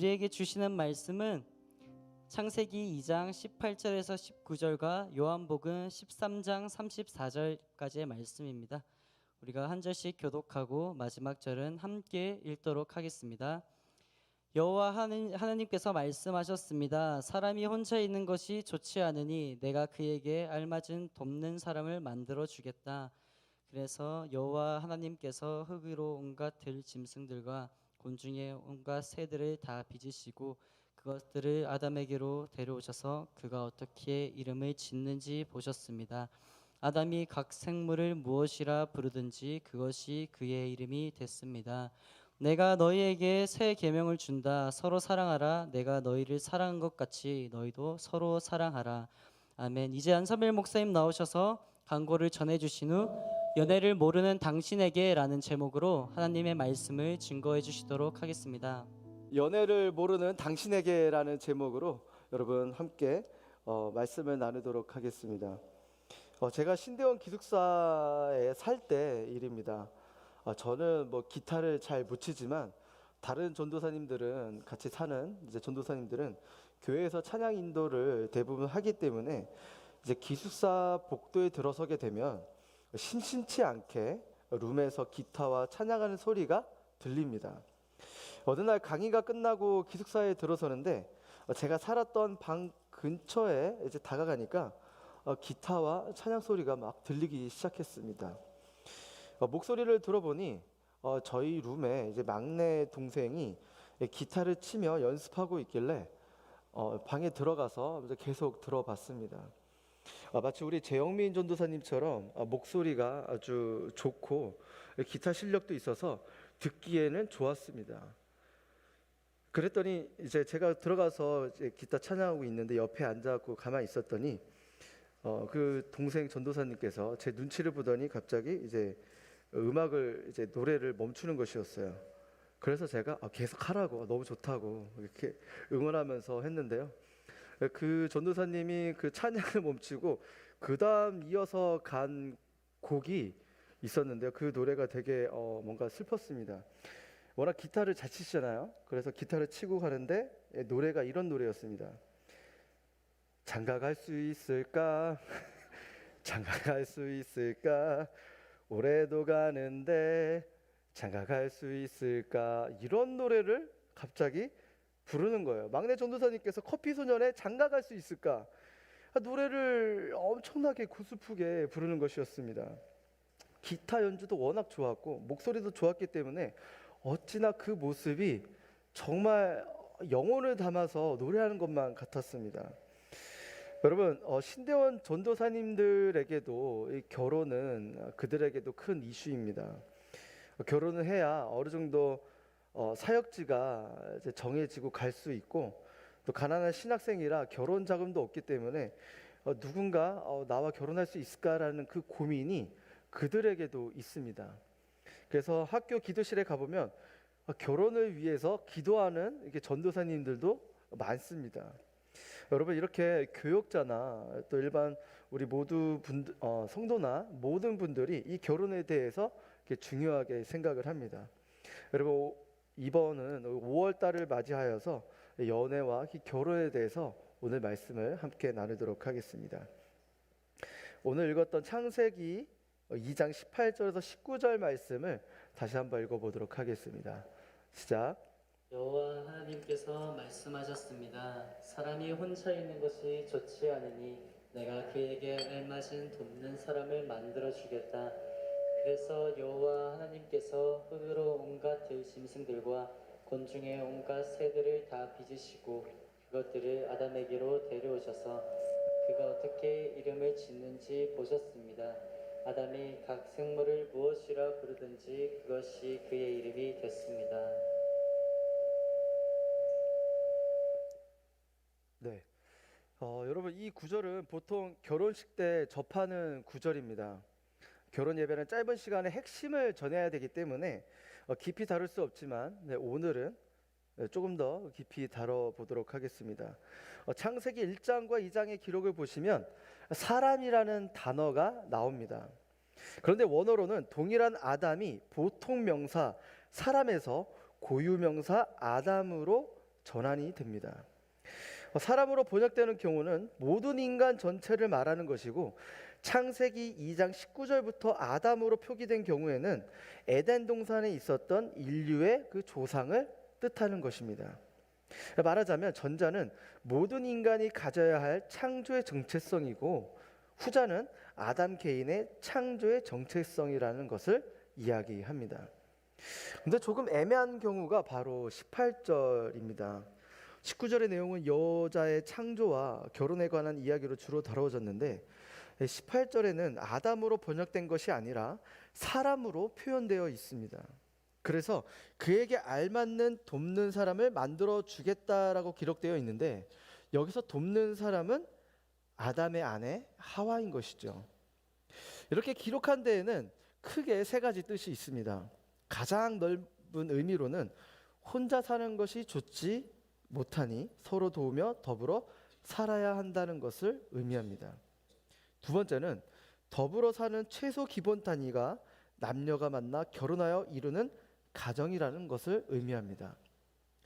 우리에게 주시는 말씀은 창세기 2장 18절에서 19절과 요한복음 13장 34절까지의 말씀입니다. 우리가 한 절씩 교독하고 마지막 절은 함께 읽도록 하겠습니다. 여호와 하나님께서 말씀하셨습니다. 사람이 혼자 있는 것이 좋지 않으니 내가 그에게 알맞은 돕는 사람을 만들어 주겠다. 그래서 여호와 하나님께서 흙으로 온갖 들 짐승들과 곤충의 온갖 새들을 다 빚으시고 그것들을 아담에게로 데려오셔서 그가 어떻게 이름을 짓는지 보셨습니다. 아담이 각 생물을 무엇이라 부르든지 그것이 그의 이름이 됐습니다. 내가 너희에게 새 계명을 준다. 서로 사랑하라. 내가 너희를 사랑한 것 같이 너희도 서로 사랑하라. 아멘. 이제 안사벨 목사님 나오셔서 강고를 전해주신 후 연애를 모르는 당신에게 라는 제목으로 하나님의 말씀을 증거해 주시도록 하겠습니다. 연애를 모르는 당신에게라는 제목으로 여러분 함께 말씀을 나누도록 하겠습니다. 제가 신대원 기숙사에 살 때 일입니다. 저는 뭐 기타를 잘 못 치지만 다른 전도사님들은 같이 사는 이제 전도사님들은 교회에서 찬양 인도를 대부분 하기 때문에 이제 기숙사 복도에 들어서게 되면 심심치 않게 룸에서 기타와 찬양하는 소리가 들립니다. 어느 날 강의가 끝나고 기숙사에 들어서는데 제가 살았던 방 근처에 이제 다가가니까 기타와 찬양 소리가 막 들리기 시작했습니다. 목소리를 들어보니 저희 룸에 이제 막내 동생이 기타를 치며 연습하고 있길래 방에 들어가서 계속 들어봤습니다. 마치 우리 재영민 전도사님처럼 목소리가 아주 좋고 기타 실력도 있어서 듣기에는 좋았습니다. 그랬더니 이제 제가 들어가서 이제 기타 찬양하고 있는데 옆에 앉아갖고 가만히 있었더니 그 동생 전도사님께서 제 눈치를 보더니 갑자기 이제 음악을 이제 노래를 멈추는 것이었어요. 그래서 제가 계속 하라고 너무 좋다고 이렇게 응원하면서 했는데요. 그 전도사님이 그 찬양을 멈추고 그 다음 이어서 간 곡이 있었는데요. 그 노래가 되게 뭔가 슬펐습니다. 워낙 기타를 잘 치시잖아요. 그래서 기타를 치고 가는데 노래가 이런 노래였습니다. 장가갈 수 있을까? 장가갈 수 있을까? 올해도 가는데 장가갈 수 있을까? 이런 노래를 갑자기 부르는 거예요. 막내 전도사님께서 커피소년의 장가갈 수 있을까? 노래를 엄청나게 고슬프게 부르는 것이었습니다. 기타 연주도 워낙 좋았고 목소리도 좋았기 때문에 어찌나 그 모습이 정말 영혼을 담아서 노래하는 것만 같았습니다. 여러분, 신대원 전도사님들에게도 이 결혼은 그들에게도 큰 이슈입니다. 결혼을 해야 어느 정도 사역지가 이제 정해지고 갈 수 있고 또 가난한 신학생이라 결혼 자금도 없기 때문에 누군가 나와 결혼할 수 있을까라는 그 고민이 그들에게도 있습니다. 그래서 학교 기도실에 가보면 결혼을 위해서 기도하는 이렇게 전도사님들도 많습니다. 여러분, 이렇게 교역자나 또 일반 우리 모두 성도나 모든 분들이 이 결혼에 대해서 이렇게 중요하게 생각을 합니다. 여러분, 이번은 5월 달을 맞이하여서 연애와 결혼에 대해서 오늘 말씀을 함께 나누도록 하겠습니다. 오늘 읽었던 창세기 2장 18절에서 19절 말씀을 다시 한번 읽어보도록 하겠습니다. 시작. 여호와 하나님께서 말씀하셨습니다. 사람이 혼자 있는 것이 좋지 않으니 내가 그에게 알맞은 돕는 사람을 만들어 주겠다. 그래서 여호와 하나님께서 흙으로 온갖 들짐승들과 곤충의 온갖 새들을 다 빚으시고 그것들을 아담에게로 데려오셔서 그가 어떻게 이름을 짓는지 보셨습니다. 아담이 각 생물을 무엇이라 부르든지 그것이 그의 이름이 됐습니다. 네. 여러분, 이 구절은 보통 결혼식 때 접하는 구절입니다. 결혼 예배는 짧은 시간에 핵심을 전해야 되기 때문에 깊이 다룰 수 없지만 오늘은 조금 더 깊이 다뤄보도록 하겠습니다. 창세기 1장과 2장의 기록을 보시면 사람이라는 단어가 나옵니다. 그런데 원어로는 동일한 아담이 보통 명사 사람에서 고유 명사 아담으로 전환이 됩니다. 사람으로 번역되는 경우는 모든 인간 전체를 말하는 것이고 창세기 2장 19절부터 아담으로 표기된 경우에는 에덴 동산에 있었던 인류의 그 조상을 뜻하는 것입니다. 말하자면 전자는 모든 인간이 가져야 할 창조의 정체성이고 후자는 아담 개인의 창조의 정체성이라는 것을 이야기합니다. 근데 조금 애매한 경우가 바로 18절입니다. 19절의 내용은 여자의 창조와 결혼에 관한 이야기로 주로 다뤄졌는데 18절에는 아담으로 번역된 것이 아니라 사람으로 표현되어 있습니다. 그래서 그에게 알맞는 돕는 사람을 만들어 주겠다라고 기록되어 있는데 여기서 돕는 사람은 아담의 아내 하와인 것이죠. 이렇게 기록한 데에는 크게 세 가지 뜻이 있습니다. 가장 넓은 의미로는 혼자 사는 것이 좋지 못하니 서로 도우며 더불어 살아야 한다는 것을 의미합니다. 두 번째는 더불어 사는 최소 기본 단위가 남녀가 만나 결혼하여 이루는 가정이라는 것을 의미합니다.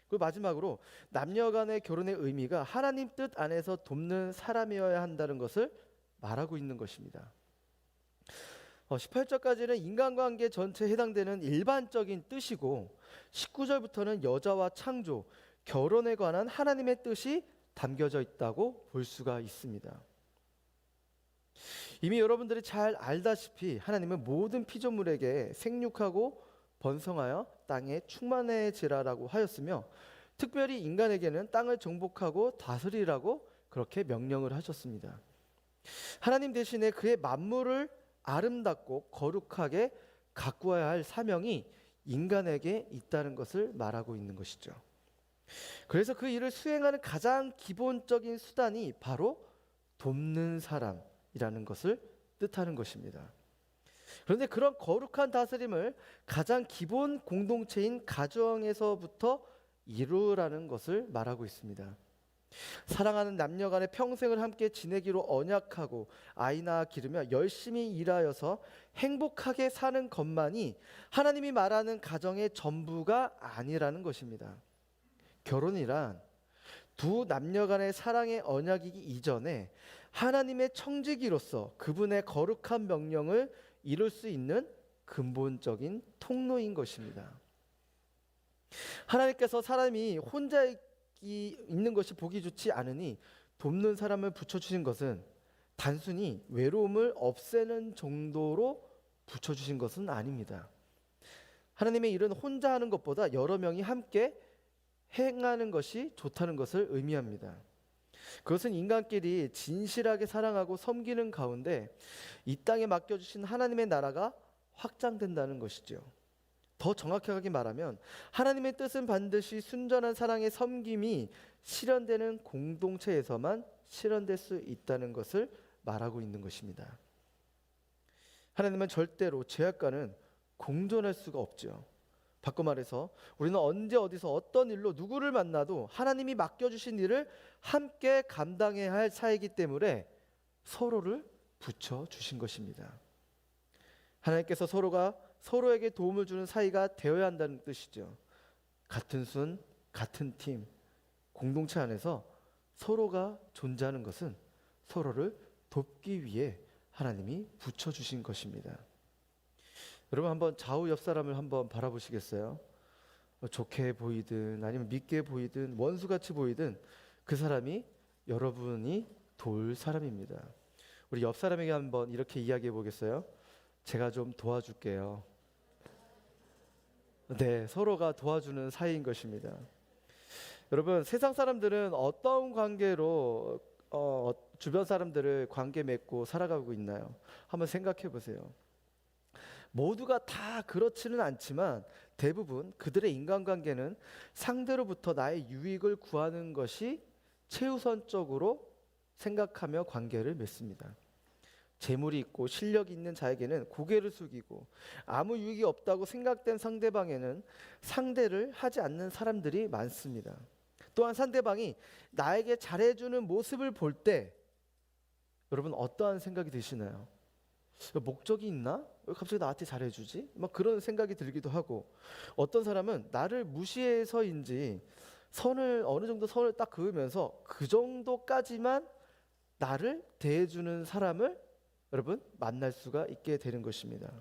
그리고 마지막으로 남녀 간의 결혼의 의미가 하나님 뜻 안에서 돕는 사람이어야 한다는 것을 말하고 있는 것입니다. 18절까지는 인간관계 전체에 해당되는 일반적인 뜻이고 19절부터는 여자와 창조, 결혼에 관한 하나님의 뜻이 담겨져 있다고 볼 수가 있습니다. 이미 여러분들이 잘 알다시피 하나님은 모든 피조물에게 생육하고 번성하여 땅에 충만해지라라고 하였으며 특별히 인간에게는 땅을 정복하고 다스리라고 그렇게 명령을 하셨습니다. 하나님 대신에 그의 만물을 아름답고 거룩하게 가꾸어야 할 사명이 인간에게 있다는 것을 말하고 있는 것이죠. 그래서 그 일을 수행하는 가장 기본적인 수단이 바로 돕는 사람이라는 것을 뜻하는 것입니다. 그런데 그런 거룩한 다스림을 가장 기본 공동체인 가정에서부터 이루라는 것을 말하고 있습니다. 사랑하는 남녀 간에 평생을 함께 지내기로 언약하고 아이 낳아 기르며 열심히 일하여서 행복하게 사는 것만이 하나님이 말하는 가정의 전부가 아니라는 것입니다. 결혼이란 두 남녀 간의 사랑의 언약이기 이전에 하나님의 청지기로서 그분의 거룩한 명령을 이룰 수 있는 근본적인 통로인 것입니다. 하나님께서 사람이 혼자 있는 것이 보기 좋지 않으니 돕는 사람을 붙여주신 것은 단순히 외로움을 없애는 정도로 붙여주신 것은 아닙니다. 하나님의 일은 혼자 하는 것보다 여러 명이 함께 행하는 것이 좋다는 것을 의미합니다. 그것은 인간끼리 진실하게 사랑하고 섬기는 가운데 이 땅에 맡겨주신 하나님의 나라가 확장된다는 것이죠. 더 정확하게 말하면 하나님의 뜻은 반드시 순전한 사랑의 섬김이 실현되는 공동체에서만 실현될 수 있다는 것을 말하고 있는 것입니다. 하나님은 절대로 죄악과는 공존할 수가 없죠. 바꿔 말해서 우리는 언제 어디서 어떤 일로 누구를 만나도 하나님이 맡겨주신 일을 함께 감당해야 할 사이기 때문에 서로를 붙여주신 것입니다. 하나님께서 서로에게 도움을 주는 사이가 되어야 한다는 뜻이죠. 같은 순, 같은 팀, 공동체 안에서 서로가 존재하는 것은 서로를 돕기 위해 하나님이 붙여주신 것입니다. 여러분 한번 좌우 옆 사람을 한번 바라보시겠어요? 좋게 보이든 아니면 믿게 보이든 원수같이 보이든 그 사람이 여러분이 도울 사람입니다. 우리 옆 사람에게 한번 이렇게 이야기해 보겠어요? 제가 좀 도와줄게요. 네, 서로가 도와주는 사이인 것입니다. 여러분 세상 사람들은 어떤 관계로 주변 사람들을 관계 맺고 살아가고 있나요? 한번 생각해 보세요. 모두가 다 그렇지는 않지만 대부분 그들의 인간관계는 상대로부터 나의 유익을 구하는 것이 최우선적으로 생각하며 관계를 맺습니다. 재물이 있고 실력이 있는 자에게는 고개를 숙이고 아무 유익이 없다고 생각된 상대방에는 상대를 하지 않는 사람들이 많습니다. 또한 상대방이 나에게 잘해주는 모습을 볼 때 여러분 어떠한 생각이 드시나요? 목적이 있나? 왜 갑자기 나한테 잘해주지? 막 그런 생각이 들기도 하고 어떤 사람은 나를 무시해서인지 어느 정도 선을 딱 그으면서 그 정도까지만 나를 대해주는 사람을 여러분 만날 수가 있게 되는 것입니다.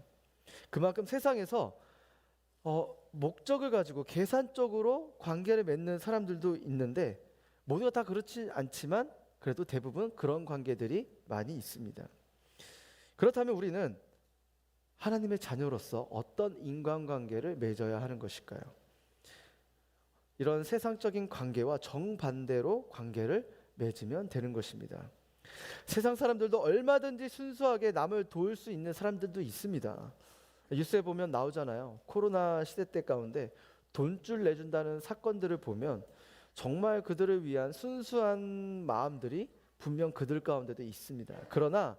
그만큼 세상에서 목적을 가지고 계산적으로 관계를 맺는 사람들도 있는데 모두가 다 그렇지 않지만 그래도 대부분 그런 관계들이 많이 있습니다. 그렇다면 우리는 하나님의 자녀로서 어떤 인간관계를 맺어야 하는 것일까요? 이런 세상적인 관계와 정반대로 관계를 맺으면 되는 것입니다. 세상 사람들도 얼마든지 순수하게 남을 도울 수 있는 사람들도 있습니다. 뉴스에 보면 나오잖아요. 코로나 시대 때 가운데 돈줄 내준다는 사건들을 보면 정말 그들을 위한 순수한 마음들이 분명 그들 가운데도 있습니다. 그러나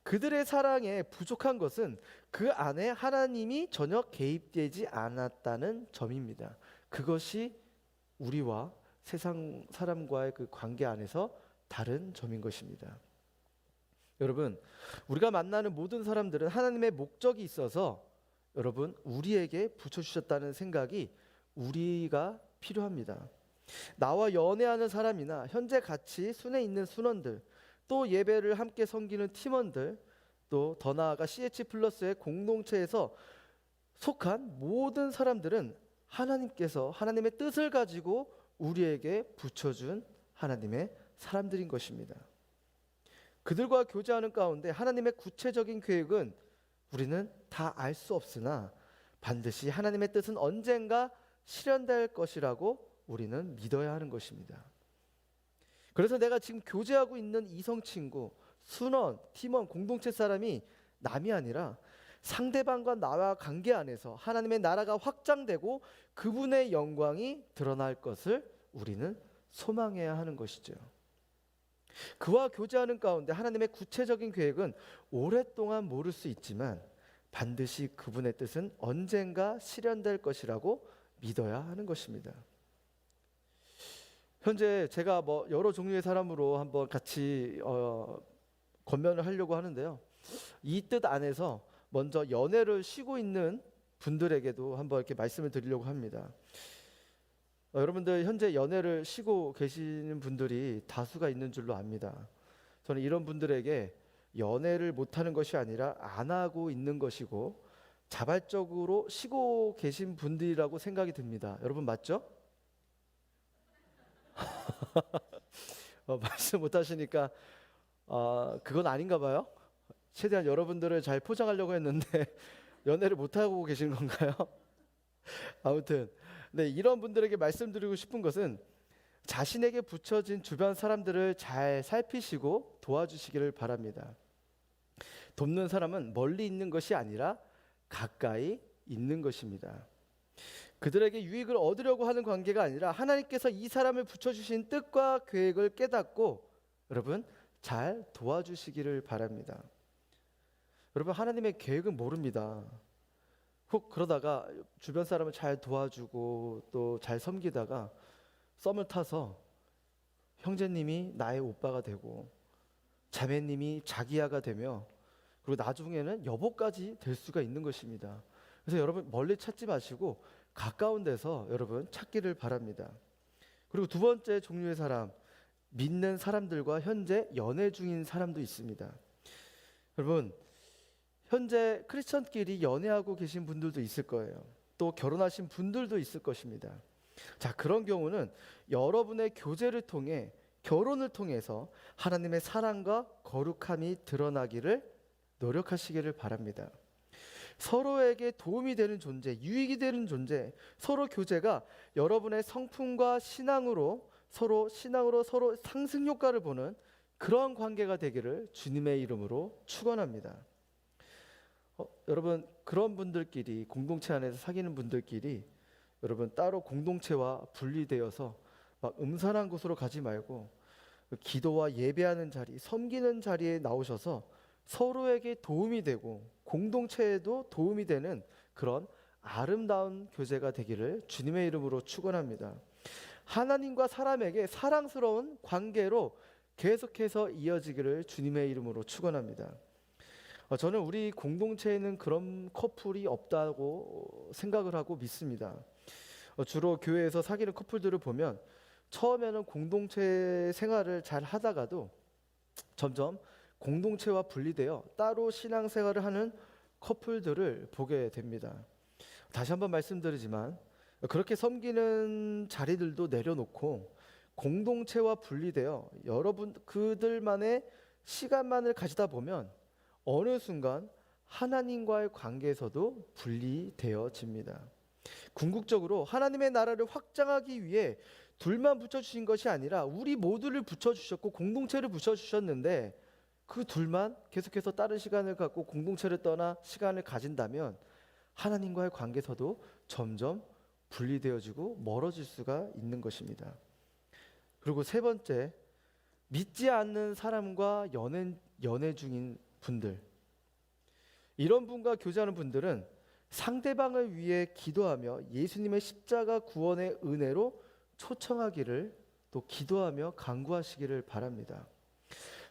그들의 사랑에 부족한 것은 그 안에 하나님이 전혀 개입되지 않았다는 점입니다. 그것이 우리와 세상 사람과의 그 관계 안에서 다른 점인 것입니다. 여러분, 우리가 만나는 모든 사람들은 하나님의 목적이 있어서 여러분 우리에게 붙여주셨다는 생각이 우리가 필요합니다. 나와 연애하는 사람이나 현재 같이 순회 있는 순원들, 또 예배를 함께 섬기는 팀원들, 또 더 나아가 CH 플러스의 공동체에서 속한 모든 사람들은 하나님께서 하나님의 뜻을 가지고 우리에게 붙여준 하나님의 사람들인 것입니다. 그들과 교제하는 가운데 하나님의 구체적인 계획은 우리는 다 알 수 없으나 반드시 하나님의 뜻은 언젠가 실현될 것이라고 우리는 믿어야 하는 것입니다. 그래서 내가 지금 교제하고 있는 이성 친구, 순원, 팀원, 공동체 사람이 남이 아니라 상대방과 나와 관계 안에서 하나님의 나라가 확장되고 그분의 영광이 드러날 것을 우리는 소망해야 하는 것이죠. 그와 교제하는 가운데 하나님의 구체적인 계획은 오랫동안 모를 수 있지만 반드시 그분의 뜻은 언젠가 실현될 것이라고 믿어야 하는 것입니다. 현재 제가 여러 종류의 사람으로 한번 같이 권면을 하려고 하는데요. 이 뜻 안에서 먼저 연애를 쉬고 있는 분들에게도 한번 이렇게 말씀을 드리려고 합니다. 여러분들 현재 연애를 쉬고 계시는 분들이 다수가 있는 줄로 압니다. 저는 이런 분들에게 연애를 못하는 것이 아니라 안 하고 있는 것이고 자발적으로 쉬고 계신 분들이라고 생각이 듭니다. 여러분 맞죠? 말씀 못하시니까 그건 아닌가 봐요. 최대한 여러분들을 잘 포장하려고 했는데 연애를 못하고 계신 건가요? 아무튼 네, 이런 분들에게 말씀드리고 싶은 것은 자신에게 붙여진 주변 사람들을 잘 살피시고 도와주시기를 바랍니다. 돕는 사람은 멀리 있는 것이 아니라 가까이 있는 것입니다. 그들에게 유익을 얻으려고 하는 관계가 아니라 하나님께서 이 사람을 붙여주신 뜻과 계획을 깨닫고 여러분 잘 도와주시기를 바랍니다. 여러분 하나님의 계획은 모릅니다. 혹 그러다가 주변 사람을 잘 도와주고 또 잘 섬기다가 썸을 타서 형제님이 나의 오빠가 되고 자매님이 자기야가 되며 그리고 나중에는 여보까지 될 수가 있는 것입니다. 그래서 여러분 멀리 찾지 마시고 가까운 데서 여러분 찾기를 바랍니다. 그리고 두 번째 종류의 사람, 믿는 사람들과 현재 연애 중인 사람도 있습니다. 여러분 현재 크리스천끼리 연애하고 계신 분들도 있을 거예요. 또 결혼하신 분들도 있을 것입니다. 자, 그런 경우는 여러분의 교제를 통해 결혼을 통해서 하나님의 사랑과 거룩함이 드러나기를 노력하시기를 바랍니다. 서로에게 도움이 되는 존재, 유익이 되는 존재, 서로 교제가 여러분의 성품과 신앙으로 서로 상승 효과를 보는 그런 관계가 되기를 주님의 이름으로 축원합니다. 여러분 그런 분들끼리 공동체 안에서 사귀는 분들끼리 여러분 따로 공동체와 분리되어서 막 음산한 곳으로 가지 말고 기도와 예배하는 자리, 섬기는 자리에 나오셔서 서로에게 도움이 되고 공동체에도 도움이 되는 그런 아름다운 교제가 되기를 주님의 이름으로 축원합니다. 하나님과 사람에게 사랑스러운 관계로 계속해서 이어지기를 주님의 이름으로 축원합니다. 저는 우리 공동체에는 그런 커플이 없다고 생각을 하고 믿습니다. 주로 교회에서 사귀는 커플들을 보면 처음에는 공동체 생활을 잘 하다가도 점점 공동체와 분리되어 따로 신앙생활을 하는 커플들을 보게 됩니다. 다시 한번 말씀드리지만 그렇게 섬기는 자리들도 내려놓고 공동체와 분리되어 여러분 그들만의 시간만을 가지다 보면 어느 순간 하나님과의 관계에서도 분리되어집니다. 궁극적으로 하나님의 나라를 확장하기 위해 둘만 붙여주신 것이 아니라 우리 모두를 붙여주셨고 공동체를 붙여주셨는데 그 둘만 계속해서 다른 시간을 갖고 공동체를 떠나 시간을 가진다면 하나님과의 관계에서도 점점 분리되어지고 멀어질 수가 있는 것입니다. 그리고 세 번째, 믿지 않는 사람과 연애 중인 분들, 이런 분과 교제하는 분들은 상대방을 위해 기도하며 예수님의 십자가 구원의 은혜로 초청하기를 또 기도하며 간구하시기를 바랍니다.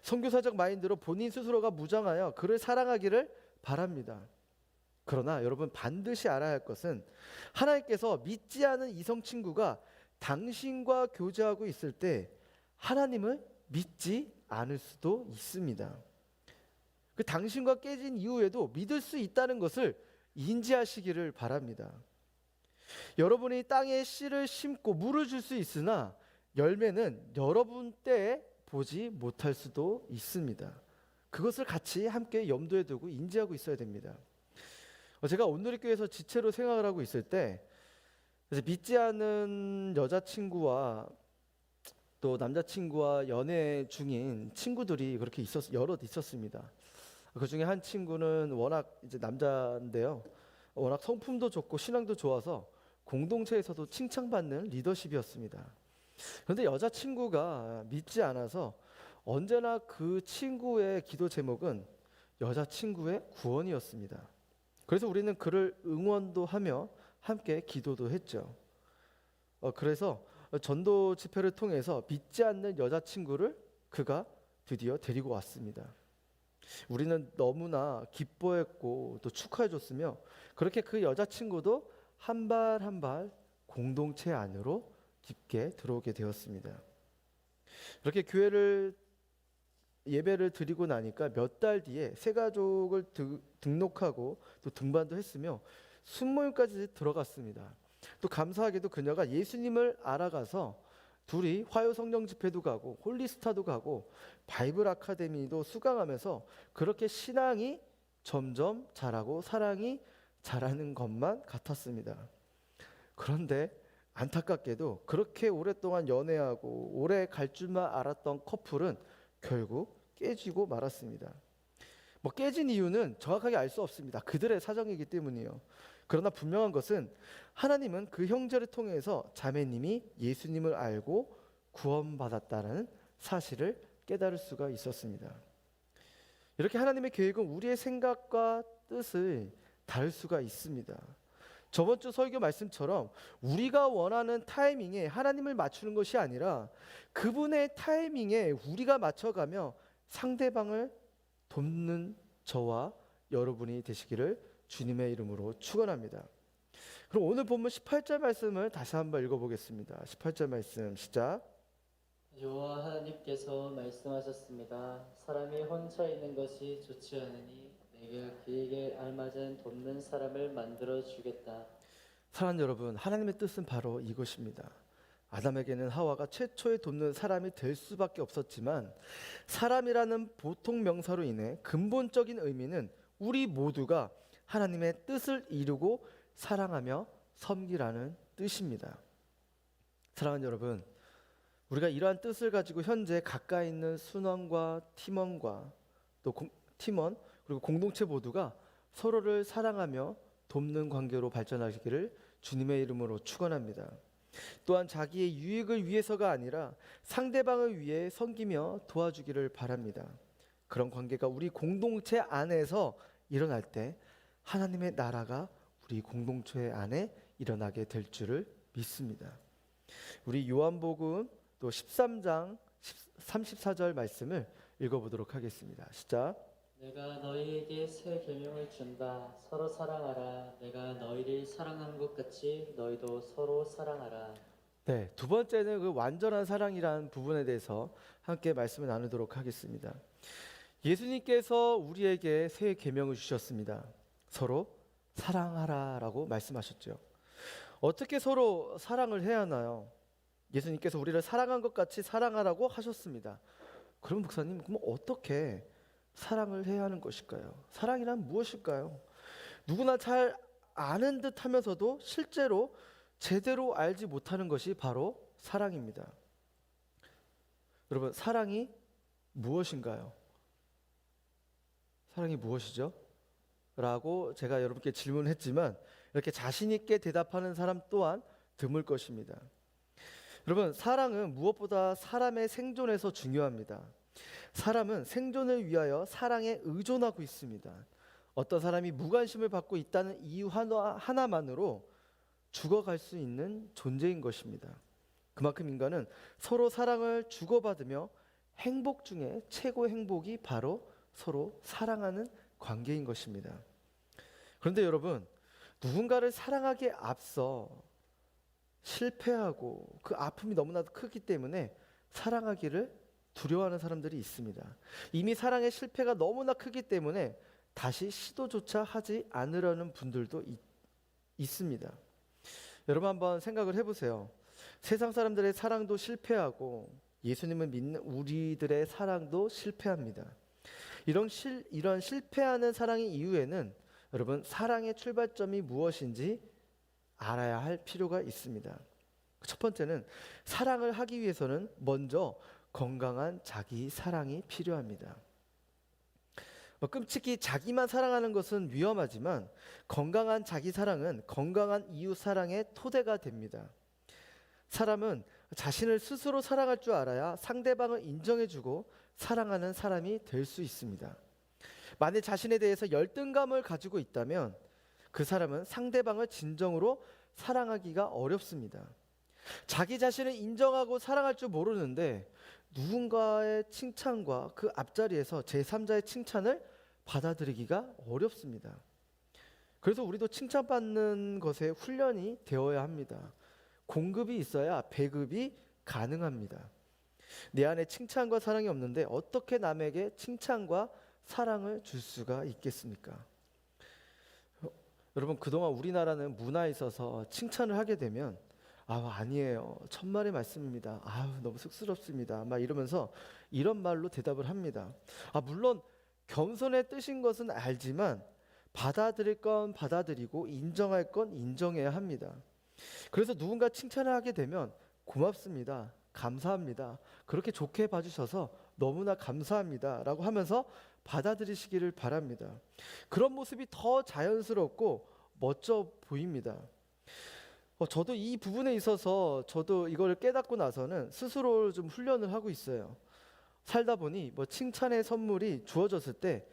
선교사적 마인드로 본인 스스로가 무장하여 그를 사랑하기를 바랍니다. 그러나 여러분 반드시 알아야 할 것은 하나님께서 믿지 않은 이성 친구가 당신과 교제하고 있을 때 하나님을 믿지 않을 수도 있습니다. 그 당신과 깨진 이후에도 믿을 수 있다는 것을 인지하시기를 바랍니다. 여러분이 땅에 씨를 심고 물을 줄 수 있으나 열매는 여러분 때에 보지 못할 수도 있습니다. 그것을 같이 함께 염두에 두고 인지하고 있어야 됩니다. 제가 온누리교회에서 지체로 생활을 하고 있을 때 믿지 않은 여자친구와 또 남자친구와 연애 중인 친구들이 그렇게 여럿 있었습니다. 그 중에 한 친구는 워낙 이제 남자인데요. 워낙 성품도 좋고 신앙도 좋아서 공동체에서도 칭찬받는 리더십이었습니다. 그런데 여자친구가 믿지 않아서 언제나 그 친구의 기도 제목은 여자친구의 구원이었습니다. 그래서 우리는 그를 응원도 하며 함께 기도도 했죠. 그래서 전도 집회를 통해서 믿지 않는 여자친구를 그가 드디어 데리고 왔습니다. 우리는 너무나 기뻐했고 또 축하해줬으며 그렇게 그 여자친구도 한 발 한 발 공동체 안으로 깊게 들어오게 되었습니다. 이렇게 예배를 드리고 나니까 몇 달 뒤에 새 가족을 등록하고 또 등반도 했으며 순모임까지 들어갔습니다. 또 감사하게도 그녀가 예수님을 알아가서 둘이 화요 성령 집회도 가고 홀리스타도 가고 바이블 아카데미도 수강하면서 그렇게 신앙이 점점 자라고 사랑이 자라는 것만 같았습니다. 그런데 안타깝게도 그렇게 오랫동안 연애하고 오래 갈 줄만 알았던 커플은 결국 깨지고 말았습니다. 깨진 이유는 정확하게 알 수 없습니다. 그들의 사정이기 때문이요. 그러나 분명한 것은 하나님은 그 형제를 통해서 자매님이 예수님을 알고 구원받았다는 사실을 깨달을 수가 있었습니다. 이렇게 하나님의 계획은 우리의 생각과 뜻을 다를 수가 있습니다. 저번 주 설교 말씀처럼 우리가 원하는 타이밍에 하나님을 맞추는 것이 아니라 그분의 타이밍에 우리가 맞춰가며 상대방을 돕는 저와 여러분이 되시기를 주님의 이름으로 축원합니다. 그럼 오늘 본문 18절 말씀을 다시 한번 읽어보겠습니다. 18절 말씀 시작. 여호와 하나님께서 말씀하셨습니다. 사람이 혼자 있는 것이 좋지 않으니 내가 그에게 알맞은 돕는 사람을 만들어 주겠다. 사랑하는 여러분, 하나님의 뜻은 바로 이것입니다. 아담에게는 하와가 최초의 돕는 사람이 될 수밖에 없었지만 사람이라는 보통 명사로 인해 근본적인 의미는 우리 모두가 하나님의 뜻을 이루고 사랑하며 섬기라는 뜻입니다. 사랑하는 여러분, 우리가 이러한 뜻을 가지고 현재 가까이 있는 순원과 팀원과 또 팀원 그리고 공동체 모두가 서로를 사랑하며 돕는 관계로 발전하시기를 주님의 이름으로 축원합니다. 또한 자기의 유익을 위해서가 아니라 상대방을 위해 섬기며 도와주기를 바랍니다. 그런 관계가 우리 공동체 안에서 일어날 때 하나님의 나라가 우리 공동체 안에 일어나게 될 줄을 믿습니다. 우리 요한복음 또 13장 34절 말씀을 읽어보도록 하겠습니다. 시작. 내가 너희에게 새 계명을 준다. 서로 사랑하라. 내가 너희를 사랑한 것 같이 너희도 서로 사랑하라. 네, 두 번째는 그 완전한 사랑이라는 부분에 대해서 함께 말씀을 나누도록 하겠습니다. 예수님께서 우리에게 새 계명을 주셨습니다. 서로 사랑하라라고 말씀하셨죠. 어떻게 서로 사랑을 해야 하나요? 예수님께서 우리를 사랑한 것 같이 사랑하라고 하셨습니다. 그럼 목사님, 그럼 어떻게 사랑을 해야 하는 것일까요? 사랑이란 무엇일까요? 누구나 잘 아는 듯 하면서도 실제로 제대로 알지 못하는 것이 바로 사랑입니다. 여러분, 사랑이 무엇인가요? 사랑이 무엇이죠? 라고 제가 여러분께 질문했지만 이렇게 자신 있게 대답하는 사람 또한 드물 것입니다. 여러분, 사랑은 무엇보다 사람의 생존에서 중요합니다. 사람은 생존을 위하여 사랑에 의존하고 있습니다. 어떤 사람이 무관심을 받고 있다는 이유 하나만으로 죽어갈 수 있는 존재인 것입니다. 그만큼 인간은 서로 사랑을 주고받으며 행복 중에 최고의 행복이 바로 서로 사랑하는 관계인 것입니다. 그런데 여러분, 누군가를 사랑하기에 앞서 실패하고 그 아픔이 너무나도 크기 때문에 사랑하기를 두려워하는 사람들이 있습니다. 이미 사랑의 실패가 너무나 크기 때문에 다시 시도조차 하지 않으려는 분들도 있습니다. 여러분 한번 생각을 해보세요. 세상 사람들의 사랑도 실패하고 예수님을 믿는 우리들의 사랑도 실패합니다. 이런 실패하는 사랑의 이유에는 여러분, 사랑의 출발점이 무엇인지 알아야 할 필요가 있습니다. 첫 번째는 사랑을 하기 위해서는 먼저 건강한 자기 사랑이 필요합니다. 끔찍이 자기만 사랑하는 것은 위험하지만 건강한 자기 사랑은 건강한 이웃 사랑의 토대가 됩니다. 사람은 자신을 스스로 사랑할 줄 알아야 상대방을 인정해주고 사랑하는 사람이 될 수 있습니다. 만일 자신에 대해서 열등감을 가지고 있다면 그 사람은 상대방을 진정으로 사랑하기가 어렵습니다. 자기 자신을 인정하고 사랑할 줄 모르는데 누군가의 칭찬과 그 앞자리에서 제3자의 칭찬을 받아들이기가 어렵습니다. 그래서 우리도 칭찬받는 것에 훈련이 되어야 합니다. 공급이 있어야 배급이 가능합니다. 내 안에 칭찬과 사랑이 없는데 어떻게 남에게 칭찬과 사랑을 줄 수가 있겠습니까? 여러분, 그동안 우리나라는 문화에 있어서 칭찬을 하게 되면 아니에요. 천만의 말씀입니다. 너무 쑥스럽습니다. 막 이러면서 이런 말로 대답을 합니다. 물론 겸손의 뜻인 것은 알지만 받아들일 건 받아들이고 인정할 건 인정해야 합니다. 그래서 누군가 칭찬을 하게 되면 고맙습니다. 감사합니다. 그렇게 좋게 봐주셔서 너무나 감사합니다. 라고 하면서 받아들이시기를 바랍니다. 그런 모습이 더 자연스럽고 멋져 보입니다. 저도 이 부분에 있어서 저도 이걸 깨닫고 나서는 스스로 좀 훈련을 하고 있어요. 살다 보니 칭찬의 선물이 주어졌을 때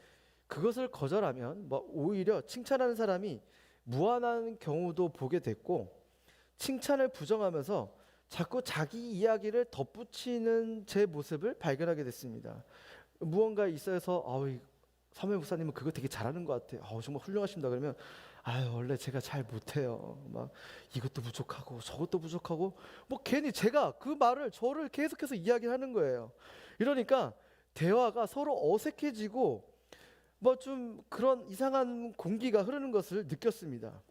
그것을 거절하면 오히려 칭찬하는 사람이 무안한 경우도 보게 됐고, 칭찬을 부정하면서 자꾸 자기 이야기를 덧붙이는 제 모습을 발견하게 됐습니다. 무언가 있어서 사무엘 목사님은 그거 되게 잘하는 것 같아요. 정말 훌륭하십니다. 그러면 원래 제가 잘 못해요. 막 이것도 부족하고 저것도 부족하고 괜히 제가 그 말을 저를 계속해서 이야기하는 거예요. 이러니까 대화가 서로 어색해지고 좀 그런 이상한 공기가 흐르는 것을 느꼈습니다.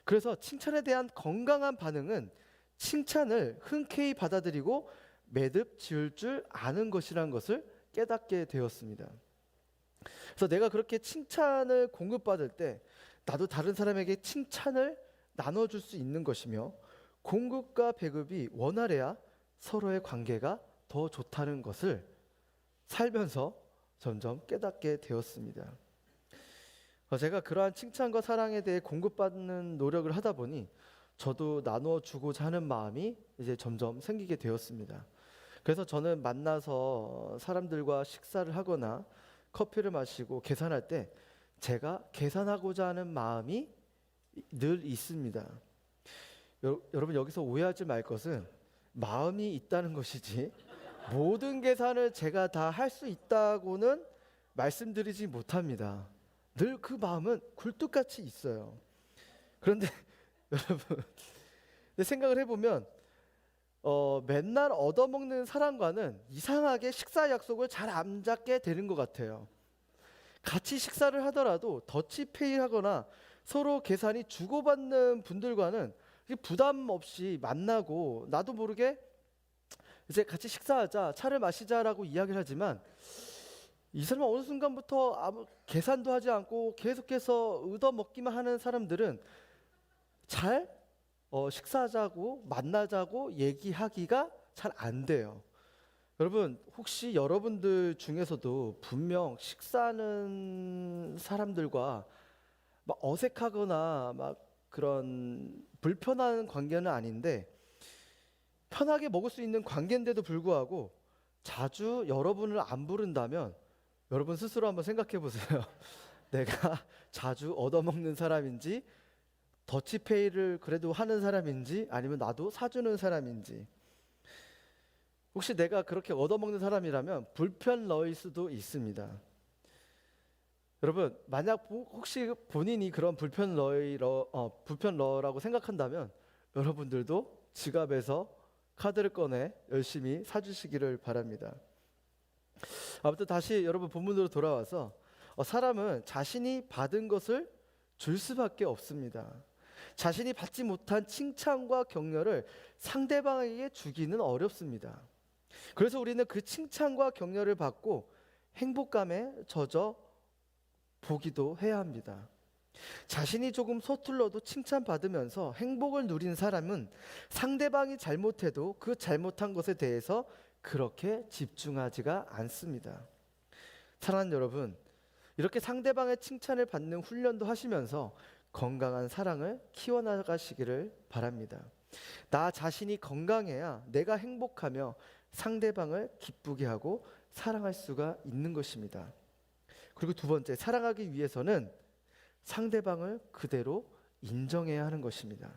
그래서 칭찬에 대한 건강한 반응은 칭찬을 흔쾌히 받아들이고 매듭 지을 줄 아는 것이라는 것을 깨닫게 되었습니다. 그래서 내가 그렇게 칭찬을 공급받을 때 나도 다른 사람에게 칭찬을 나눠줄 수 있는 것이며, 공급과 배급이 원활해야 서로의 관계가 더 좋다는 것을 살면서 점점 깨닫게 되었습니다. 제가 그러한 칭찬과 사랑에 대해 공급받는 노력을 하다 보니 저도 나눠주고자 하는 마음이 이제 점점 생기게 되었습니다. 그래서 저는 만나서 사람들과 식사를 하거나 커피를 마시고 계산할 때 제가 계산하고자 하는 마음이 늘 있습니다. 여러분, 여기서 오해하지 말 것은 마음이 있다는 것이지 모든 계산을 제가 다 할 수 있다고는 말씀드리지 못합니다. 늘 그 마음은 굴뚝같이 있어요. 그런데 여러분, 생각을 해보면 맨날 얻어먹는 사람과는 이상하게 식사 약속을 잘 안 잡게 되는 것 같아요. 같이 식사를 하더라도 더치페이 하거나 서로 계산이 주고받는 분들과는 부담 없이 만나고 나도 모르게 이제 같이 식사하자, 차를 마시자라고 이야기를 하지만 이 사람은 어느 순간부터 아무 계산도 하지 않고 계속해서 얻어먹기만 하는 사람들은 잘 식사하자고 만나자고 얘기하기가 잘 안 돼요. 여러분, 혹시 여러분들 중에서도 분명 식사하는 사람들과 막 어색하거나 막 그런 불편한 관계는 아닌데 편하게 먹을 수 있는 관계인데도 불구하고 자주 여러분을 안 부른다면 여러분 스스로 한번 생각해 보세요. 내가 자주 얻어먹는 사람인지 더치페이를 그래도 하는 사람인지 아니면 나도 사주는 사람인지. 혹시 내가 그렇게 얻어먹는 사람이라면 불편러일 수도 있습니다. 여러분, 만약 혹시 본인이 그런 불편러라고 생각한다면 여러분들도 지갑에서 카드를 꺼내 열심히 사주시기를 바랍니다. 아무튼 다시 여러분 본문으로 돌아와서 사람은 자신이 받은 것을 줄 수밖에 없습니다. 자신이 받지 못한 칭찬과 격려를 상대방에게 주기는 어렵습니다. 그래서 우리는 그 칭찬과 격려를 받고 행복감에 젖어 보기도 해야 합니다. 자신이 조금 서툴러도 칭찬받으면서 행복을 누린 사람은 상대방이 잘못해도 그 잘못한 것에 대해서 그렇게 집중하지가 않습니다. 사랑하는 여러분, 이렇게 상대방의 칭찬을 받는 훈련도 하시면서 건강한 사랑을 키워나가시기를 바랍니다. 나 자신이 건강해야 내가 행복하며 상대방을 기쁘게 하고 사랑할 수가 있는 것입니다. 그리고 두 번째, 사랑하기 위해서는 상대방을 그대로 인정해야 하는 것입니다.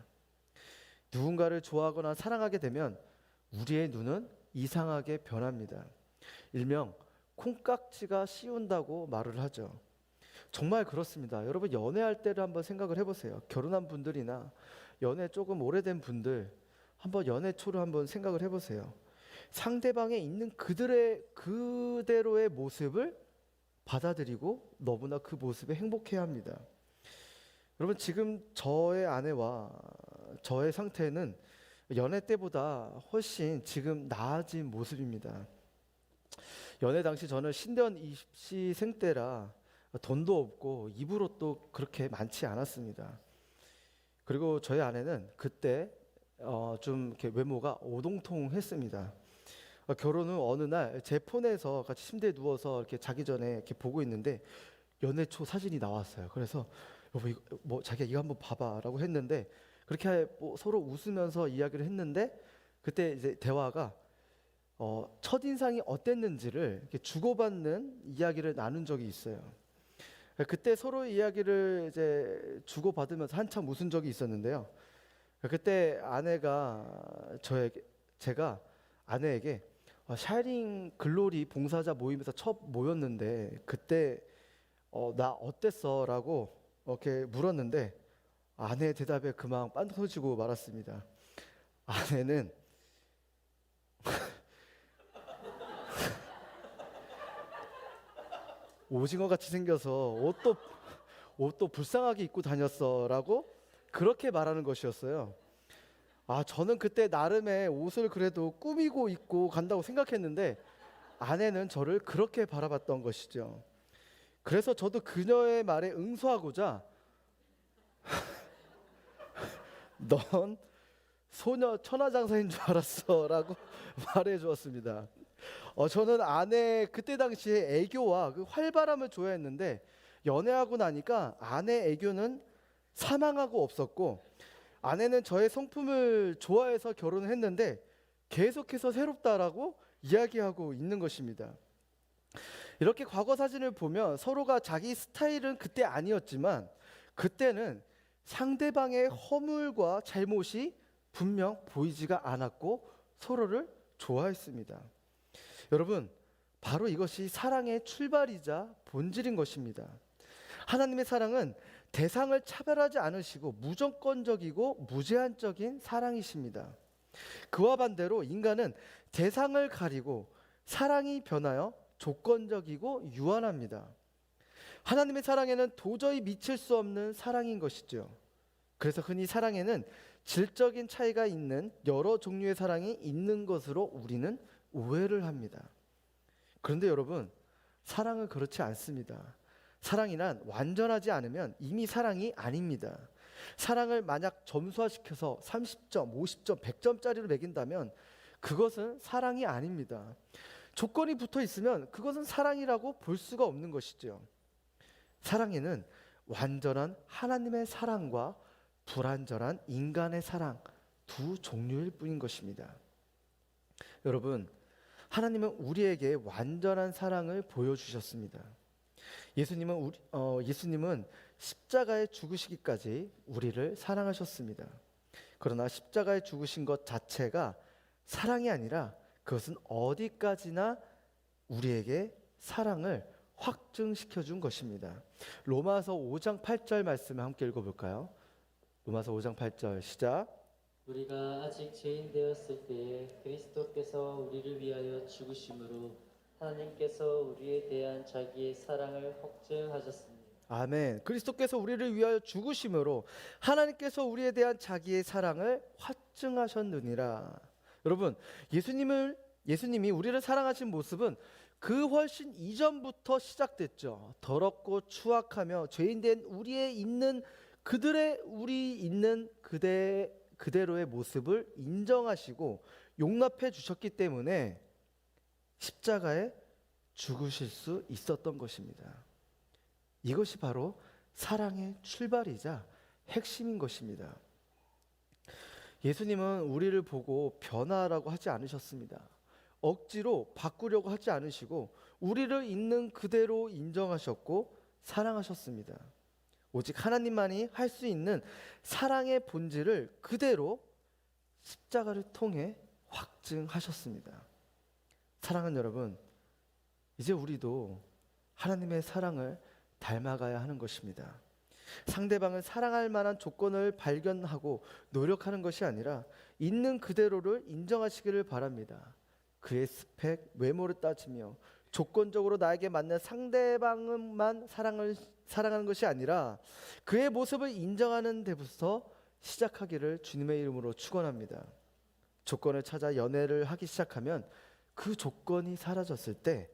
누군가를 좋아하거나 사랑하게 되면 우리의 눈은 이상하게 변합니다. 일명 콩깍지가 씌운다고 말을 하죠. 정말 그렇습니다. 여러분, 연애할 때를 한번 생각을 해보세요. 결혼한 분들이나 연애 조금 오래된 분들 한번 연애 초를 한번 생각을 해보세요. 상대방에 있는 그대로의 모습을 받아들이고 너무나 그 모습에 행복해야 합니다. 여러분, 지금 저의 아내와 저의 상태는 연애 때보다 훨씬 지금 나아진 모습입니다. 연애 당시 저는 신대원 입시생 때라 돈도 없고 입으로 또 그렇게 많지 않았습니다. 그리고 저희 아내는 그때 좀 이렇게 외모가 오동통했습니다. 결혼 후 어느 날 제 폰에서 같이 침대에 누워서 이렇게 자기 전에 이렇게 보고 있는데 연애 초 사진이 나왔어요. 그래서 여보, 뭐 자기야 이거 한번 봐봐라고 했는데 그렇게 뭐 서로 웃으면서 이야기를 했는데 그때 이제 대화가 첫인상이 어땠는지를 이렇게 주고받는 이야기를 나눈 적이 있어요. 그때 서로 이야기를 이제 주고받으면서 한참 웃은 적이 있었는데요. 그때 제가 아내에게 샤이링 글로리 봉사자 모임에서 첫 모였는데 그때 나 어땠어? 라고 이렇게 물었는데 아내의 대답에 그만 빵 터지고 말았습니다. 아내는 오징어 같이 생겨서 옷도 불쌍하게 입고 다녔어라고 그렇게 말하는 것이었어요. 저는 그때 나름의 옷을 그래도 꾸미고 입고 간다고 생각했는데 아내는 저를 그렇게 바라봤던 것이죠. 그래서 저도 그녀의 말에 응수하고자 넌 소녀 천하장사인 줄 알았어라고 말해 주었습니다. 저는 아내 그때 당시에 애교와 그 활발함을 좋아했는데 연애하고 나니까 아내 애교는 사망하고 없었고 아내는 저의 성품을 좋아해서 결혼을 했는데 계속해서 새롭다라고 이야기하고 있는 것입니다. 이렇게 과거 사진을 보면 서로가 자기 스타일은 그때 아니었지만 그때는 상대방의 허물과 잘못이 분명 보이지가 않았고 서로를 좋아했습니다. 여러분, 바로 이것이 사랑의 출발이자 본질인 것입니다. 하나님의 사랑은 대상을 차별하지 않으시고 무조건적이고 무제한적인 사랑이십니다. 그와 반대로 인간은 대상을 가리고 사랑이 변하여 조건적이고 유한합니다. 하나님의 사랑에는 도저히 미칠 수 없는 사랑인 것이죠. 그래서 흔히 사랑에는 질적인 차이가 있는 여러 종류의 사랑이 있는 것으로 우리는 오해를 합니다. 그런데 여러분, 사랑은 그렇지 않습니다. 사랑이란 완전하지 않으면 이미 사랑이 아닙니다. 사랑을 만약 점수화시켜서 30점, 50점, 100점짜리로 매긴다면 그것은 사랑이 아닙니다. 조건이 붙어 있으면 그것은 사랑이라고 볼 수가 없는 것이죠. 사랑에는 완전한 하나님의 사랑과 불완전한 인간의 사랑 두 종류일 뿐인 것입니다. 여러분, 하나님은 우리에게 완전한 사랑을 보여주셨습니다. 예수님은 십자가에 죽으시기까지 우리를 사랑하셨습니다. 그러나 십자가에 죽으신 것 자체가 사랑이 아니라 그것은 어디까지나 우리에게 사랑을 확증시켜 준 것입니다. 로마서 5장 8절 말씀을 함께 읽어볼까요? 로마서 5장 8절 시작. 우리가 아직 죄인 되었을 때에 그리스도께서 우리를 위하여 죽으심으로 하나님께서 우리에 대한 자기의 사랑을 확증하셨습니다. 아멘. 그리스도께서 우리를 위하여 죽으심으로 하나님께서 우리에 대한 자기의 사랑을 확증하셨느니라. 여러분, 예수님이 우리를 사랑하신 모습은 그 훨씬 이전부터 시작됐죠. 더럽고 추악하며 죄인된 그대로의 모습을 인정하시고 용납해 주셨기 때문에 십자가에 죽으실 수 있었던 것입니다. 이것이 바로 사랑의 출발이자 핵심인 것입니다. 예수님은 우리를 보고 변화하라고 하지 않으셨습니다. 억지로 바꾸려고 하지 않으시고 우리를 있는 그대로 인정하셨고 사랑하셨습니다. 오직 하나님만이 할 수 있는 사랑의 본질을 그대로 십자가를 통해 확증하셨습니다. 사랑하는 여러분, 이제 우리도 하나님의 사랑을 닮아가야 하는 것입니다. 상대방을 사랑할 만한 조건을 발견하고 노력하는 것이 아니라 있는 그대로를 인정하시기를 바랍니다. 그의 스펙, 외모를 따지며 조건적으로 나에게 맞는 상대방만 사랑하는 것이 아니라 그의 모습을 인정하는 데부터 시작하기를 주님의 이름으로 축원합니다. 조건을 찾아 연애를 하기 시작하면 그 조건이 사라졌을 때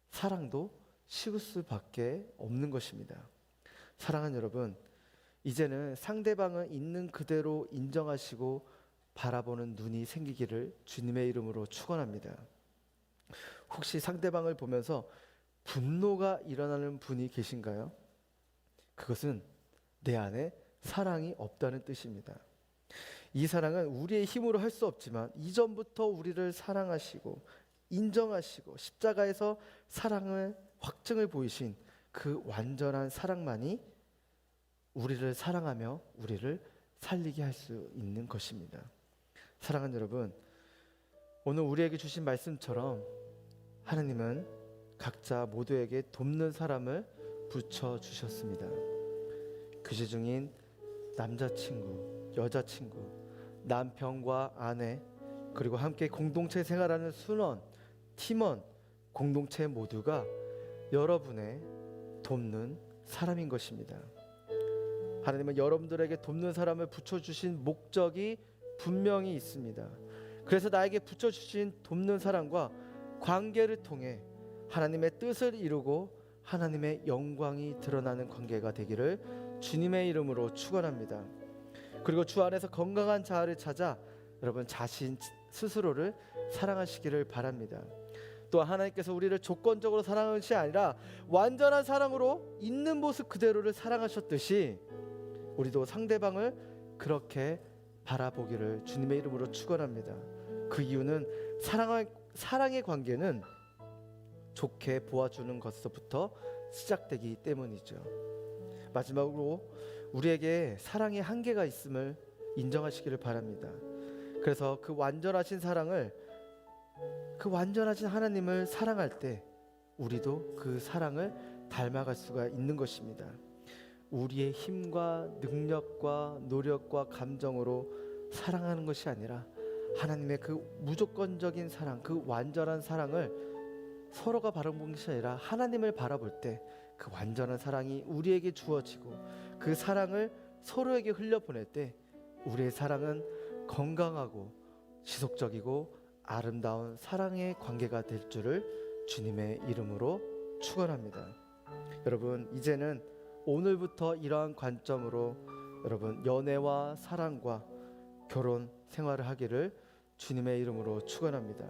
사랑도 식을 수밖에 없는 것입니다. 사랑하는 여러분, 이제는 상대방을 있는 그대로 인정하시고 바라보는 눈이 생기기를 주님의 이름으로 축원합니다. 혹시 상대방을 보면서 분노가 일어나는 분이 계신가요? 그것은 내 안에 사랑이 없다는 뜻입니다. 이 사랑은 우리의 힘으로 할 수 없지만 이전부터 우리를 사랑하시고 인정하시고 십자가에서 사랑을 확증을 보이신 그 완전한 사랑만이 우리를 사랑하며 우리를 살리게 할 수 있는 것입니다. 사랑하는 여러분, 오늘 우리에게 주신 말씀처럼 하나님은 각자 모두에게 돕는 사람을 붙여주셨습니다. 교제 중인 남자친구, 여자친구, 남편과 아내, 그리고 함께 공동체 생활하는 순원, 팀원, 공동체 모두가 여러분의 돕는 사람인 것입니다. 하나님은 여러분들에게 돕는 사람을 붙여주신 목적이 분명히 있습니다. 그래서 나에게 붙여주신 돕는 사람과 관계를 통해 하나님의 뜻을 이루고 하나님의 영광이 드러나는 관계가 되기를 주님의 이름으로 축원합니다. 그리고 주 안에서 건강한 자아를 찾아 여러분 자신 스스로를 사랑하시기를 바랍니다. 또 하나님께서 우리를 조건적으로 사랑하는 것이 아니라 완전한 사랑으로 있는 모습 그대로를 사랑하셨듯이 우리도 상대방을 그렇게 바라보기를 주님의 이름으로 축원합니다. 그 이유는 사랑의 관계는 좋게 보아주는 것부터 시작되기 때문이죠. 마지막으로 우리에게 사랑의 한계가 있음을 인정하시기를 바랍니다. 그래서 그 완전하신 사랑을 그 완전하신 하나님을 사랑할 때 우리도 그 사랑을 닮아갈 수가 있는 것입니다. 우리의 힘과 능력과 노력과 감정으로 사랑하는 것이 아니라 하나님의 그 무조건적인 사랑, 그 완전한 사랑을 서로가 바라보는 것이 아니라 하나님을 바라볼 때 그 완전한 사랑이 우리에게 주어지고 그 사랑을 서로에게 흘려보낼 때 우리의 사랑은 건강하고 지속적이고 아름다운 사랑의 관계가 될 줄을 주님의 이름으로 축원합니다. 여러분, 이제는 오늘부터 이러한 관점으로 여러분 연애와 사랑과 결혼 생활을 하기를 주님의 이름으로 축원합니다.